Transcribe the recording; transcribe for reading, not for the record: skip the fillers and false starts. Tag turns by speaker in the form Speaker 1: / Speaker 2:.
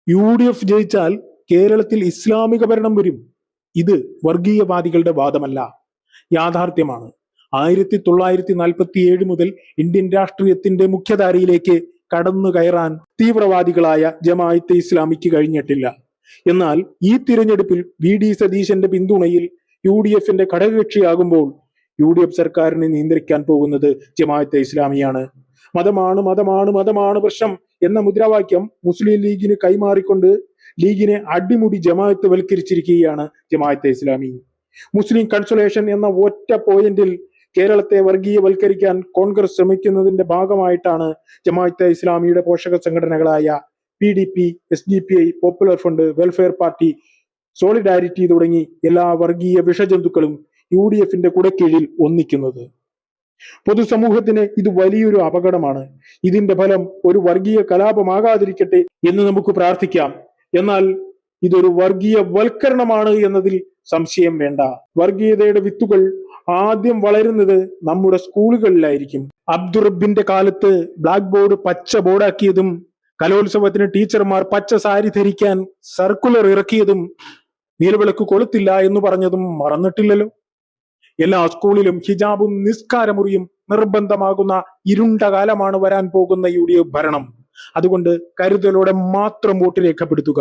Speaker 1: UDF ജയിച്ചാൽ കേരളത്തിൽ ഇസ്ലാമിക ഭരണം വരും. ഇത് വർഗീയവാദികളുടെ വാദമല്ല, യാഥാർത്ഥ്യമാണ്. 1947 മുതൽ ഇന്ത്യൻ രാഷ്ട്രീയത്തിന്റെ മുഖ്യധാരയിലേക്ക് കടന്നു കയറാൻ തീവ്രവാദികളായ ജമാഅത്തെ ഇസ്ലാമിക്ക് കഴിഞ്ഞിട്ടില്ല. എന്നാൽ ഈ തിരഞ്ഞെടുപ്പിൽ VD സതീശന്റെ പിന്തുണയിൽ UDFന്റെ ഘടകകക്ഷിയാകുമ്പോൾ UDF സർക്കാരിനെ നിയന്ത്രിക്കാൻ പോകുന്നത് ജമാഅത്തെ ഇസ്ലാമിയാണ്. മതമാണ് മതമാണ് മതമാണ് പ്രശ്നം എന്ന മുദ്രാവാക്യം മുസ്ലിം ലീഗിന് കൈമാറിക്കൊണ്ട് ലീഗിനെ അടിമുടി ജമാഅത്ത് വൽക്കരിച്ചിരിക്കുകയാണ് ജമാഅത്തെ ഇസ്ലാമി. മുസ്ലിം കൺസോലേഷൻ എന്ന ഒറ്റ പോയിന്റിൽ കേരളത്തെ വർഗീയവൽക്കരിക്കാൻ കോൺഗ്രസ് ശ്രമിക്കുന്നതിന്റെ ഭാഗമായിട്ടാണ് ജമാഅത്തെ ഇസ്ലാമിയുടെ പോഷക സംഘടനകളായ PDP, SDPI, popular front, welfare party, solidarity തുടങ്ങി എല്ലാ വർഗീയ വിഷജന്തുക്കളും UDFന്റെ കുടക്കീഴിൽ ഒന്നിക്കുന്നത്. പൊതുസമൂഹത്തിന് ഇത് വലിയൊരു അപകടമാണ്. ഇതിന്റെ ഫലം ഒരു വർഗീയ കലാപമാകാതിരിക്കട്ടെ എന്ന് നമുക്ക് പ്രാർത്ഥിക്കാം. എന്നാൽ ഇതൊരു വർഗീയ വൽക്കരണമാണ് എന്നതിൽ സംശയം വേണ്ട. വർഗീയതയുടെ വിത്തുകൾ ആദ്യം വളരുന്നത് നമ്മുടെ സ്കൂളുകളിലായിരിക്കും. അബ്ദുറബിന്റെ കാലത്ത് ബ്ലാക്ക് ബോർഡ് പച്ച ബോർഡാക്കിയതും കലോത്സവത്തിന് ടീച്ചർമാർ പച്ച സാരി ധരിക്കാൻ സർക്കുലർ ഇറക്കിയതും നിലവിളക്ക് കൊളുത്തില്ല എന്ന് പറഞ്ഞതും മറന്നിട്ടില്ലല്ലോ. എല്ലാ സ്കൂളിലും ഹിജാബും നിസ്കാരമുറിയും നിർബന്ധമാകുന്ന ഇരുണ്ട കാലമാണ് വരാൻ പോകുന്ന UDF ഭരണം. അതുകൊണ്ട് കരുതലോടെ മാത്രം വോട്ട് രേഖപ്പെടുത്തുക.